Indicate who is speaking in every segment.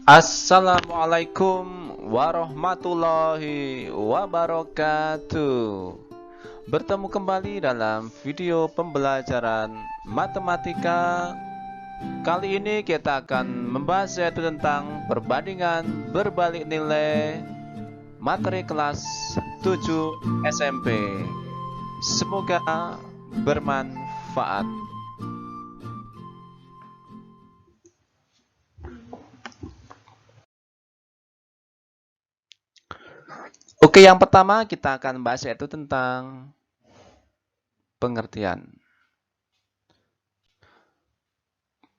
Speaker 1: Assalamualaikum warahmatullahi wabarakatuh. Bertemu kembali dalam video pembelajaran matematika. Kali ini kita akan membahas yaitu tentang perbandingan berbalik nilai materi kelas 7 SMP. Semoga bermanfaat. Oke, yang pertama kita akan bahas yaitu tentang pengertian.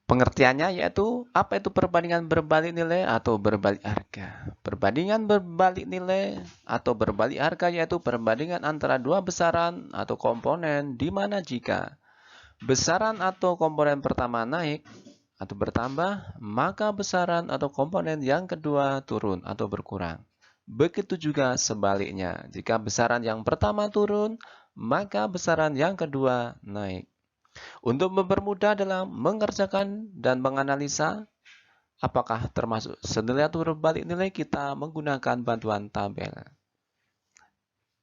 Speaker 1: Pengertiannya yaitu apa itu perbandingan berbalik nilai atau berbalik harga. Perbandingan berbalik nilai atau berbalik harga yaitu perbandingan antara dua besaran atau komponen di mana jika besaran atau komponen pertama naik atau bertambah, maka besaran atau komponen yang kedua turun atau berkurang. Begitu juga sebaliknya, jika besaran yang pertama turun, maka besaran yang kedua naik. Untuk mempermudah dalam mengerjakan dan menganalisa apakah termasuk senilai atau berbalik nilai, kita menggunakan bantuan tabel.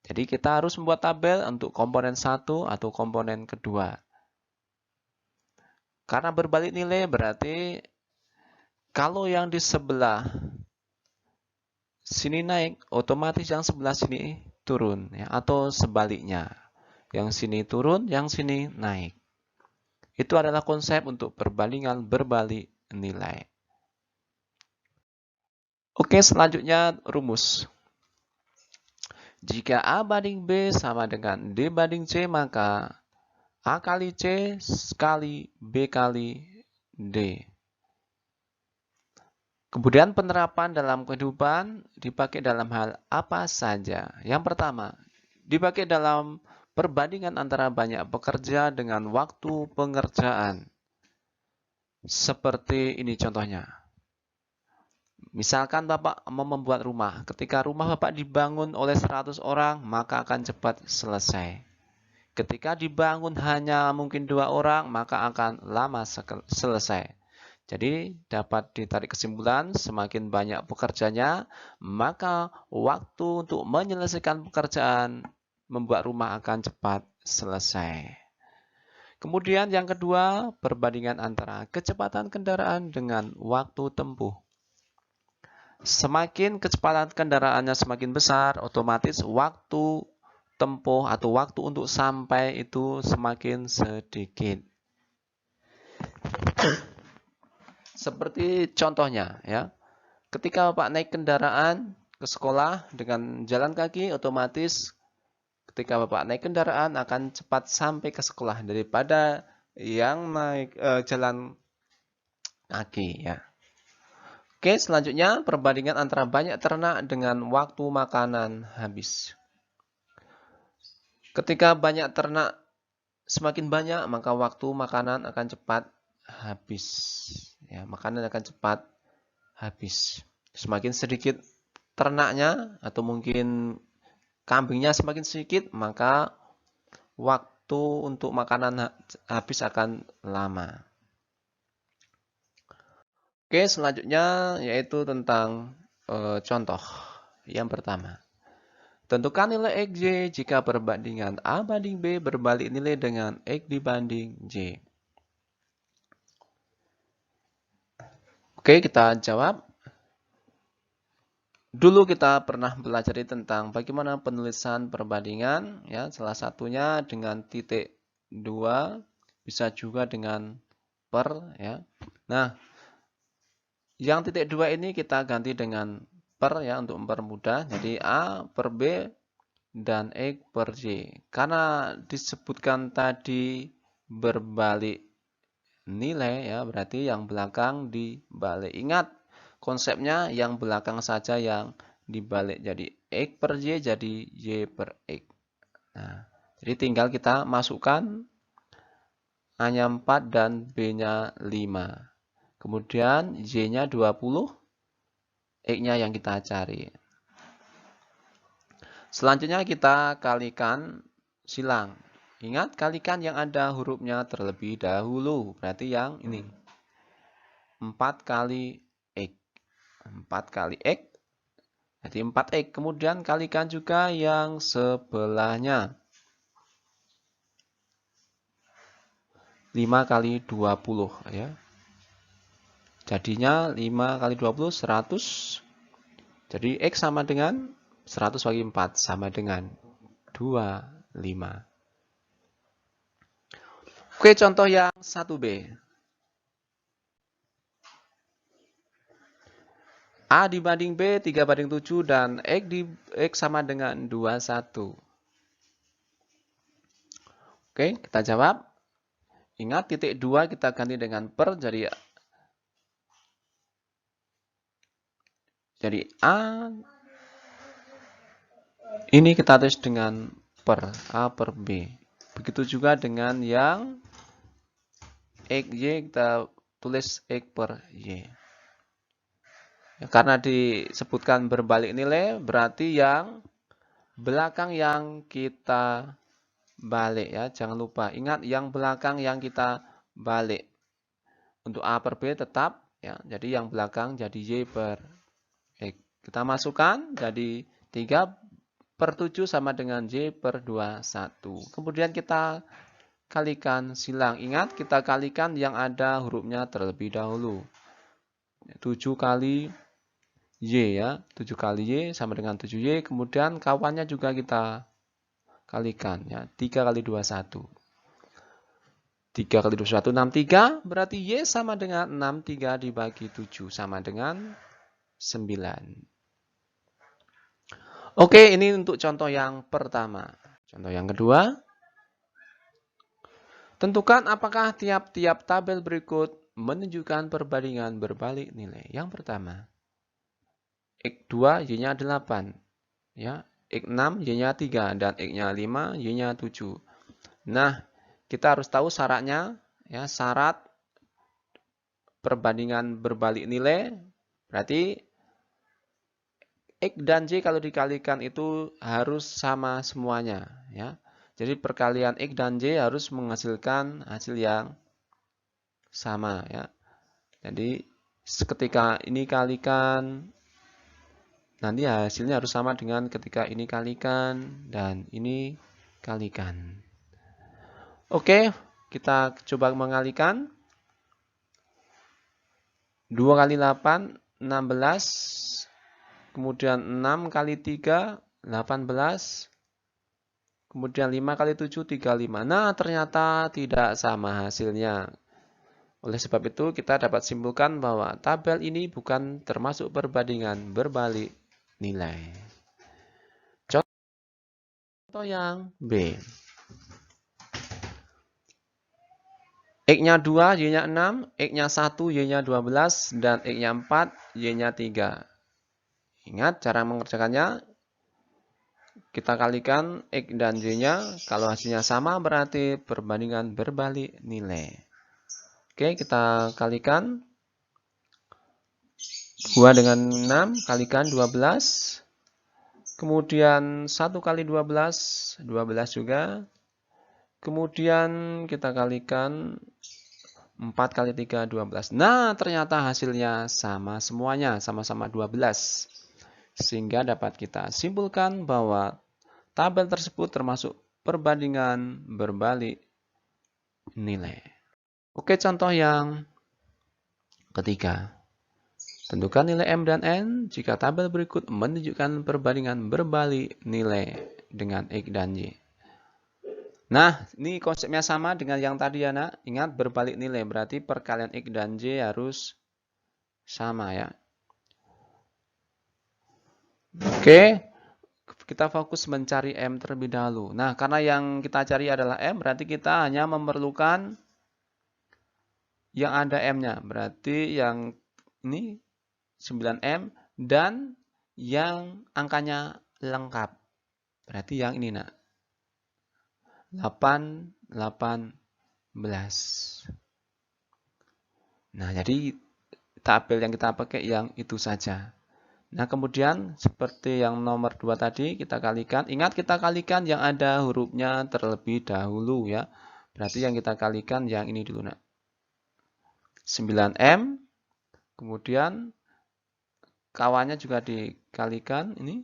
Speaker 1: Jadi kita harus membuat tabel untuk komponen 1 atau komponen kedua. Karena berbalik nilai berarti kalau yang di sebelah sini naik, otomatis yang sebelah sini turun, ya, atau sebaliknya. Yang sini turun, yang sini naik. Itu adalah konsep untuk perbandingan berbalik nilai. Oke, selanjutnya rumus. Jika A banding B sama dengan D banding C, maka A kali C kali B kali D. Kemudian penerapan dalam kehidupan dipakai dalam hal apa saja? Yang pertama, dipakai dalam perbandingan antara banyak pekerja dengan waktu pengerjaan. Seperti ini contohnya. Misalkan Bapak mau membuat rumah. Ketika rumah Bapak dibangun oleh 100 orang, maka akan cepat selesai. Ketika dibangun hanya mungkin 2 orang, maka akan lama selesai. Jadi dapat ditarik kesimpulan, semakin banyak pekerjanya, maka waktu untuk menyelesaikan pekerjaan membuat rumah akan cepat selesai. Kemudian yang kedua, perbandingan antara kecepatan kendaraan dengan waktu tempuh. Semakin kecepatan kendaraannya semakin besar, otomatis waktu tempuh atau waktu untuk sampai itu semakin sedikit. Seperti contohnya, ya. Ketika Bapak naik kendaraan ke sekolah dengan jalan kaki, otomatis ketika Bapak naik kendaraan akan cepat sampai ke sekolah daripada yang naik jalan kaki, ya. Oke, selanjutnya perbandingan antara banyak ternak dengan waktu makanan habis. Ketika banyak ternak semakin banyak, maka waktu makanan akan cepat habis. Ya, makanan akan cepat habis. Semakin sedikit ternaknya atau mungkin kambingnya semakin sedikit, maka waktu untuk makanan habis akan lama. Oke, selanjutnya yaitu tentang contoh. Yang pertama, tentukan nilai X, Y jika perbandingan A banding B berbalik nilai dengan X dibanding Y. Oke, kita jawab. Dulu kita pernah belajar tentang bagaimana penulisan perbandingan, ya, salah satunya dengan titik 2, bisa juga dengan per, ya. Nah, yang titik 2 ini kita ganti dengan per, ya, untuk mempermudah. Jadi A per B dan X per Y. Karena disebutkan tadi berbalik nilai, ya, berarti yang belakang dibalik. Ingat konsepnya, yang belakang saja yang dibalik. Jadi X per Y jadi Y per X. Nah, jadi tinggal kita masukkan A-nya 4 dan B-nya 5. Kemudian Y-nya 20, X-nya yang kita cari. Selanjutnya kita kalikan silang. Ingat, kalikan yang ada hurufnya terlebih dahulu. Berarti yang ini. 4 kali X. 4 kali X. Jadi 4X. Kemudian kalikan juga yang sebelahnya. 5 kali 20 ya. Jadinya 5 kali 20 100. Jadi X sama dengan 100 bagi 4 sama dengan 25. Oke, contoh yang 1B. A dibanding B 3 banding 7 dan X sama dengan 21. Oke, kita jawab. Ingat titik 2 kita ganti dengan per, jadi A ini kita tulis dengan per, A per B. Begitu juga dengan yang X, Y kita tulis X per Y. Ya, karena disebutkan berbalik nilai, berarti yang belakang yang kita balik ya. Jangan lupa, ingat yang belakang yang kita balik. Untuk A per B tetap ya. Jadi yang belakang jadi Y per X. Kita masukkan jadi 3 per 7 sama dengan Y per 21. Kemudian kita kalikan silang. Ingat kita kalikan yang ada hurufnya terlebih dahulu. 7 kali Y ya, 7 kali Y sama dengan 7Y, kemudian kawannya juga kita kalikan ya, 3 kali 21. 3 kali 21, 63, berarti Y sama dengan 63 dibagi 7 sama dengan 9. Oke, ini untuk contoh yang pertama. Contoh yang kedua, tentukan apakah tiap-tiap tabel berikut menunjukkan perbandingan berbalik nilai. Yang pertama, X2, Y-nya 8. Ya, X6, Y-nya 3. Dan X-nya 5, Y-nya 7. Nah, kita harus tahu syaratnya. Ya, syarat perbandingan berbalik nilai. Berarti, X dan Y kalau dikalikan itu harus sama semuanya. Ya. Jadi, perkalian X dan Y harus menghasilkan hasil yang sama. Ya. Jadi, ketika ini kalikan, nanti hasilnya harus sama dengan ketika ini kalikan dan ini kalikan. Oke, kita coba mengalikan. 2 kali 8, 16. Kemudian 6 kali 3, 18. Kemudian 5 kali 7, 35. Nah, ternyata tidak sama hasilnya. Oleh sebab itu, kita dapat simpulkan bahwa tabel ini bukan termasuk perbandingan berbalik nilai. Contoh yang B. X-nya 2, Y-nya 6, X-nya 1, Y-nya 12, dan X-nya 4, Y-nya 3. Ingat cara mengerjakannya. Kita kalikan X dan Y-nya. Kalau hasilnya sama berarti perbandingan berbalik nilai. Oke, kita kalikan. 2 dengan 6, kalikan 12. Kemudian 1 kali 12, 12 juga. Kemudian kita kalikan 4 kali 3, 12. Nah, ternyata hasilnya sama semuanya, sama-sama 12. Sehingga dapat kita simpulkan bahwa tabel tersebut termasuk perbandingan berbalik nilai. Oke, contoh yang ketiga. Tentukan nilai M dan N jika tabel berikut menunjukkan perbandingan berbalik nilai dengan X dan Y. Nah, ini konsepnya sama dengan yang tadi ya, nak. Ingat berbalik nilai, berarti perkalian X dan Y harus sama ya. Oke, kita fokus mencari M terlebih dahulu. Nah, karena yang kita cari adalah M, berarti kita hanya memerlukan yang ada M-nya. Berarti yang ini 9M dan yang angkanya lengkap. Berarti yang ini, nak. 18. Nah, jadi tabel yang kita pakai yang itu saja. Nah, kemudian seperti yang nomor 2 tadi, kita kalikan. Ingat kita kalikan yang ada hurufnya terlebih dahulu ya. Berarti yang kita kalikan yang ini dulu, nak. 9M. Kemudian kawannya juga dikalikan, ini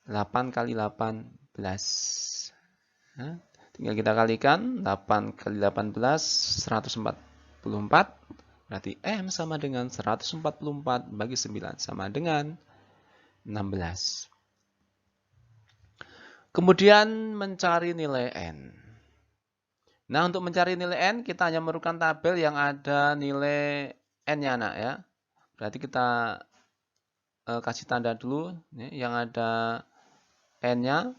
Speaker 1: 8 kali 18. Nah, tinggal kita kalikan 8 kali 18, 144. Berarti M sama dengan 144 bagi 9 sama dengan 16. Kemudian mencari nilai N. Nah, untuk mencari nilai N, kita hanya memerlukan tabel yang ada nilai N-nya, anak ya. Berarti kita kasih tanda dulu, yang ada N-nya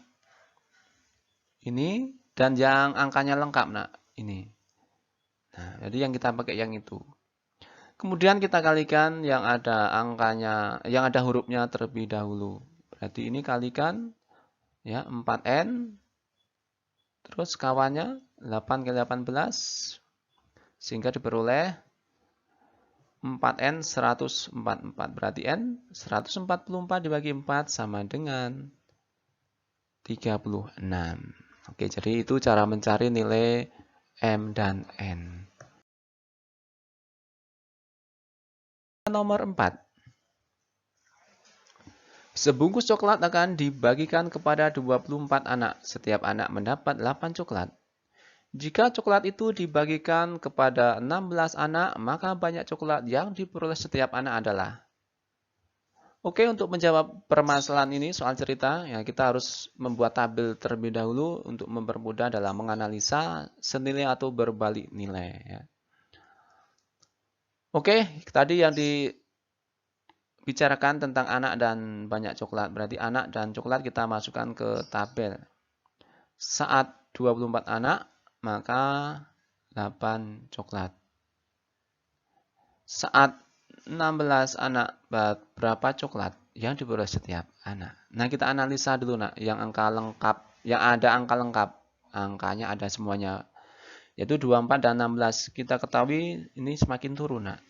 Speaker 1: ini, dan yang angkanya lengkap, nak, ini. Nah, jadi yang kita pakai yang itu. Kemudian kita kalikan yang ada angkanya, yang ada hurufnya terlebih dahulu. Berarti ini kalikan ya 4N, terus kawannya 8 kali 18, sehingga diperoleh 4N 144. Berarti N 144 dibagi 4 sama dengan 36. Oke, jadi itu cara mencari nilai M dan N. Nomor 4. Sebungkus coklat akan dibagikan kepada 24 anak. Setiap anak mendapat 8 coklat. Jika coklat itu dibagikan kepada 16 anak, maka banyak coklat yang diperoleh setiap anak adalah. Oke, untuk menjawab permasalahan ini soal cerita, ya kita harus membuat tabel terlebih dahulu untuk mempermudah dalam menganalisa senilai atau berbalik nilai. Ya. Oke, tadi yang dibicarakan tentang anak dan banyak coklat. Berarti anak dan coklat kita masukkan ke tabel. Saat 24 anak, maka 8 coklat. Saat 16 anak, berapa coklat yang diperoleh setiap anak? Nah, kita analisa dulu, nak, yang angka lengkap, yang ada angka lengkap. Angkanya ada semuanya. Yaitu 24 dan 16. Kita ketahui ini semakin turun, nak.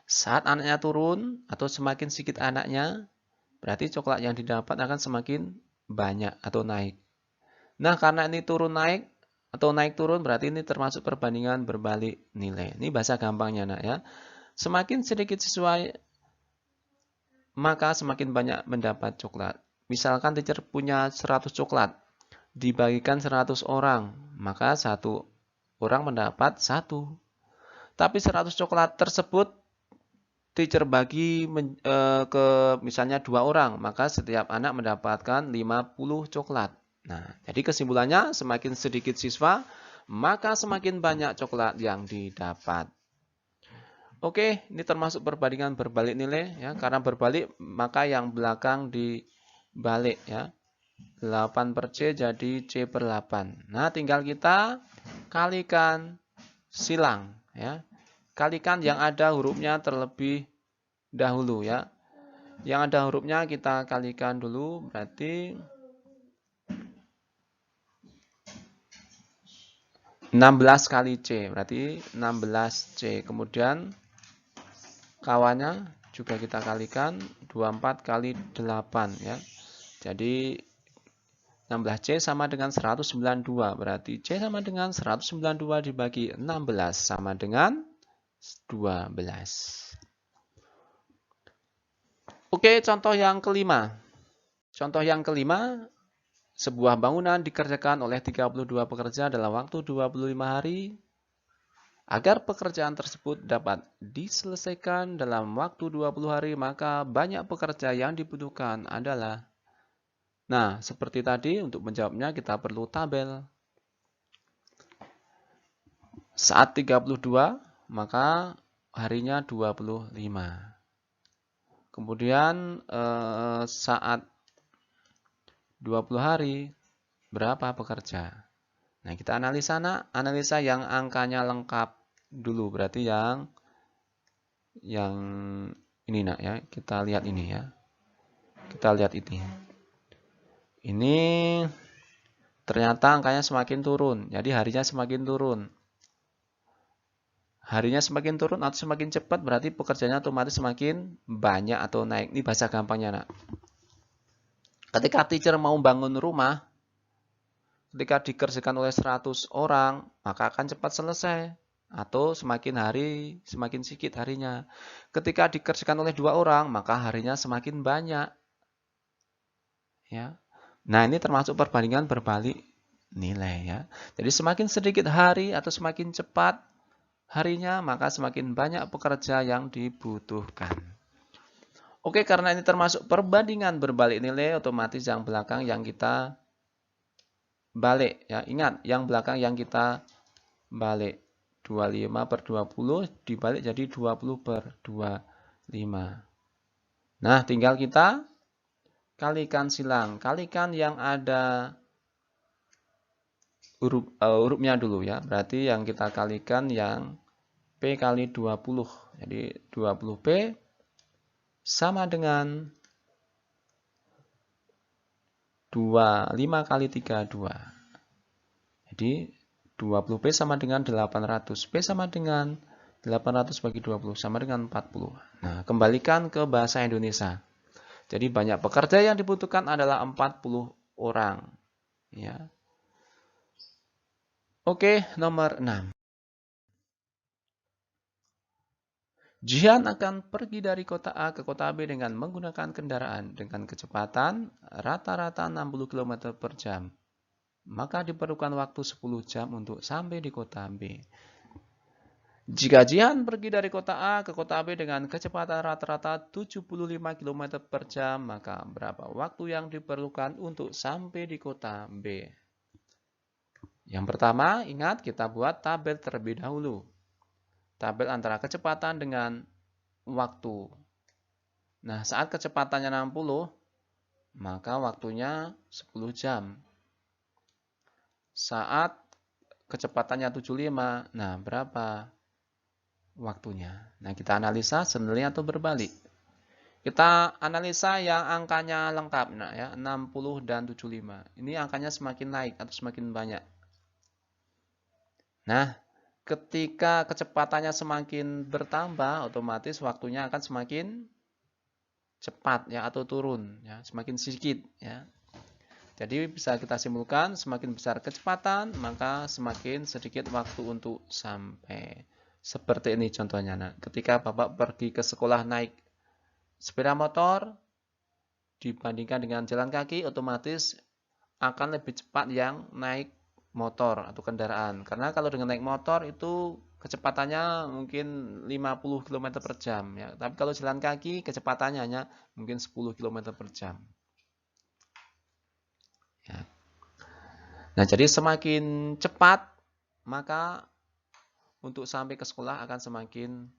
Speaker 1: Saat anaknya turun atau semakin sedikit anaknya, berarti coklat yang didapat akan semakin banyak atau naik. Nah, karena ini turun naik atau naik turun, berarti ini termasuk perbandingan berbalik nilai. Ini bahasa gampangnya, nak ya. Semakin sedikit siswa, maka semakin banyak mendapat coklat. Misalkan teacher punya 100 coklat, dibagikan 100 orang, maka 1 orang mendapat 1. Tapi 100 coklat tersebut teacher bagi ke misalnya 2 orang, maka setiap anak mendapatkan 50 coklat. Nah, jadi kesimpulannya semakin sedikit siswa, maka semakin banyak coklat yang didapat. Oke, ini termasuk perbandingan berbalik nilai ya. Karena berbalik, maka yang belakang dibalik ya. 8 per C jadi C per 8. Nah, tinggal kita kalikan silang ya. Kalikan yang ada hurufnya terlebih dahulu ya. Yang ada hurufnya kita kalikan dulu, berarti 16 kali C, berarti 16C. Kemudian kawannya juga kita kalikan 24 kali 8 ya. Jadi 16C sama dengan 192. Berarti C sama dengan 192 dibagi 16 sama dengan 12. Oke, contoh yang kelima. Contoh yang kelima, sebuah bangunan dikerjakan oleh 32 pekerja dalam waktu 25 hari. Agar pekerjaan tersebut dapat diselesaikan dalam waktu 20 hari, maka banyak pekerja yang dibutuhkan adalah. Nah, seperti tadi, untuk menjawabnya kita perlu tabel. Saat 32, maka harinya 25. Kemudian saat 20 hari, berapa pekerja? Nah, kita analisa yang angkanya lengkap dulu, berarti yang ini nak ya, kita lihat ini ya. Kita lihat ini. Ini ternyata angkanya semakin turun, jadi harinya semakin turun. Harinya semakin turun atau semakin cepat, berarti pekerjanya otomatis semakin banyak atau naik. Ini bahasa gampangnya, nak. Ketika teacher mau bangun rumah, ketika dikerjakan oleh 100 orang, maka akan cepat selesai. Atau semakin hari, semakin sedikit harinya. Ketika dikerjakan oleh 2 orang, maka harinya semakin banyak. Ya. Nah, ini termasuk perbandingan berbalik nilai ya. Jadi semakin sedikit hari atau semakin cepat harinya, maka semakin banyak pekerja yang dibutuhkan. Oke, karena ini termasuk perbandingan berbalik nilai, otomatis yang belakang yang kita balik ya. Ingat, yang belakang yang kita balik. 25 per 20 dibalik jadi 20 per 25. Nah, tinggal kita kalikan silang. Kalikan yang ada hurufnya dulu ya. Berarti yang kita kalikan yang P kali 20. Jadi 20P sama dengan 25 kali 32. Jadi 20P sama dengan 800. P sama dengan 800 bagi 20 sama dengan 40. Nah, kembalikan ke bahasa Indonesia. Jadi banyak pekerja yang dibutuhkan adalah 40 orang. Ya. Oke, nomor 6. Jihan akan pergi dari kota A ke kota B dengan menggunakan kendaraan dengan kecepatan rata-rata 60 km per jam. Maka diperlukan waktu 10 jam untuk sampai di kota B. Jika Jihan pergi dari kota A ke kota B dengan kecepatan rata-rata 75 km per jam, maka berapa waktu yang diperlukan untuk sampai di kota B? Yang pertama, ingat kita buat tabel terlebih dahulu. Tabel antara kecepatan dengan waktu. Nah, saat kecepatannya 60, maka waktunya 10 jam. Saat kecepatannya 75, nah berapa waktunya? Nah, kita analisa sebenarnya atau berbalik. Kita analisa yang angkanya lengkap, nah ya, 60 dan 75. Ini angkanya semakin naik atau semakin banyak. Nah, ketika kecepatannya semakin bertambah, otomatis waktunya akan semakin cepat ya atau turun ya, semakin sedikit ya. Jadi bisa kita simpulkan semakin besar kecepatan maka semakin sedikit waktu untuk sampai. Seperti ini contohnya. Nah, ketika Bapak pergi ke sekolah naik sepeda motor dibandingkan dengan jalan kaki, otomatis akan lebih cepat yang naik motor atau kendaraan. Karena kalau dengan naik motor itu kecepatannya mungkin 50 km per jam ya. Tapi kalau jalan kaki kecepatannya hanya mungkin 10 km per jam. Ya. Nah, jadi semakin cepat maka untuk sampai ke sekolah akan semakin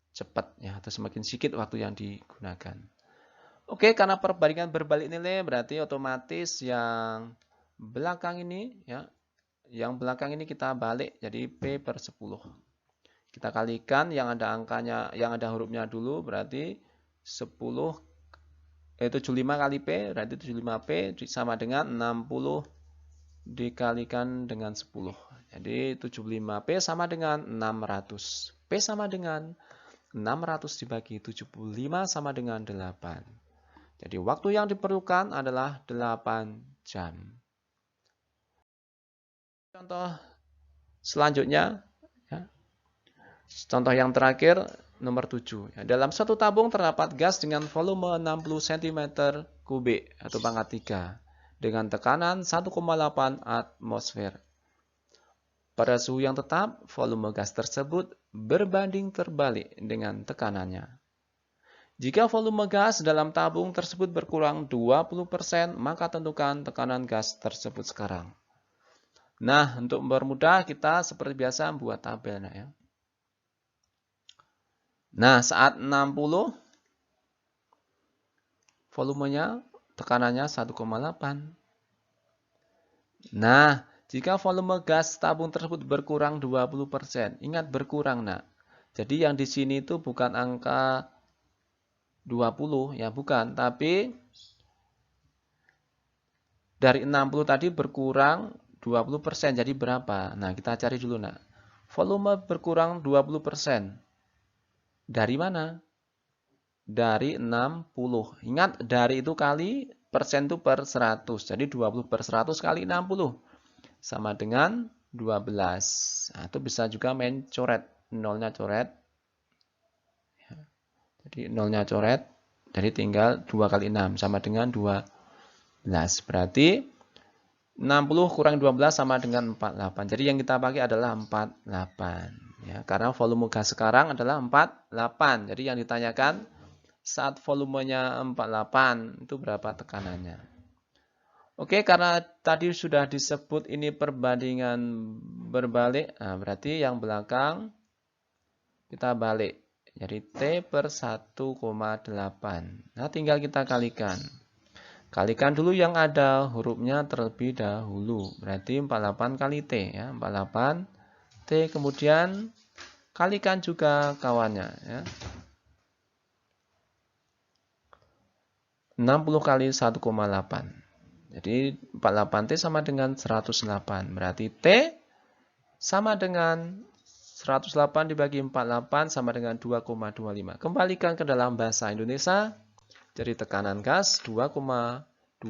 Speaker 1: cepat ya atau semakin sedikit waktu yang digunakan. Oke, karena perbandingan berbalik nilai berarti otomatis yang belakang ini ya, yang belakang ini kita balik jadi P per 10. Kita kalikan yang ada angkanya, yang ada hurufnya dulu berarti 10 75 kali P berarti 75P sama dengan 60 dikalikan dengan 10. Jadi 75P sama dengan 600. P sama dengan 600 dibagi 75 sama dengan 8. Jadi waktu yang diperlukan adalah 8 jam. Contoh selanjutnya, ya. Contoh yang terakhir, nomor 7. Ya, dalam satu tabung terdapat gas dengan volume 60 cm3 atau pangkat 3 dengan tekanan 1,8 atmosfer. Pada suhu yang tetap, volume gas tersebut berbanding terbalik dengan tekanannya. Jika volume gas dalam tabung tersebut berkurang 20%, maka tentukan tekanan gas tersebut sekarang. Nah, untuk mempermudah kita seperti biasa buat tabel ya. Nah, saat 60 volumenya tekanannya 1,8. Nah, jika volume gas tabung tersebut berkurang 20%, ingat berkurang nak. Jadi yang di sini itu bukan angka 20 ya, bukan, tapi dari 60 tadi berkurang 20%, jadi berapa? Nah, kita cari dulu nak. Volume berkurang 20%. Dari mana? Dari 60. Ingat, dari itu kali persen itu per 100. Jadi 20 per 100 kali 60. Sama dengan Nah, itu bisa juga main coret, nolnya coret. Jadi nolnya coret, jadi tinggal 2 kali 6 sama dengan 12. Berarti 60 kurang 12 sama dengan 48. Jadi yang kita pakai adalah 48. Ya, karena volume gas sekarang adalah 48. Jadi yang ditanyakan saat volumenya 48 itu berapa tekanannya. Oke, karena tadi sudah disebut ini perbandingan berbalik, nah berarti yang belakang kita balik. Jadi T per 1,8. Nah, tinggal kita kalikan. Kalikan dulu yang ada hurufnya terlebih dahulu. Berarti 48 kali T ya. 48 T, kemudian kalikan juga kawannya ya. 60 kali 1,8. Jadi 48 T sama dengan 108. Berarti T sama dengan 108 dibagi 48 sama dengan 2,25. Kembalikan ke dalam bahasa Indonesia. Jadi tekanan gas 2,25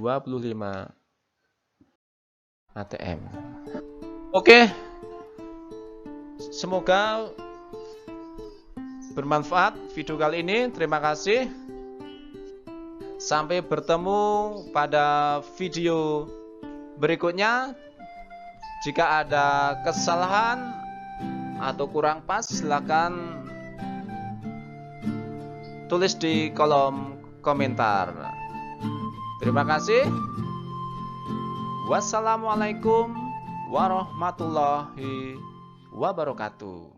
Speaker 1: atm. Oke. Semoga bermanfaat video kali ini. Terima kasih. Sampai bertemu pada video berikutnya. Jika ada kesalahan atau kurang pas, silakan tulis di kolom komentar. Terima kasih. Wassalamualaikum warahmatullahi wabarakatuh.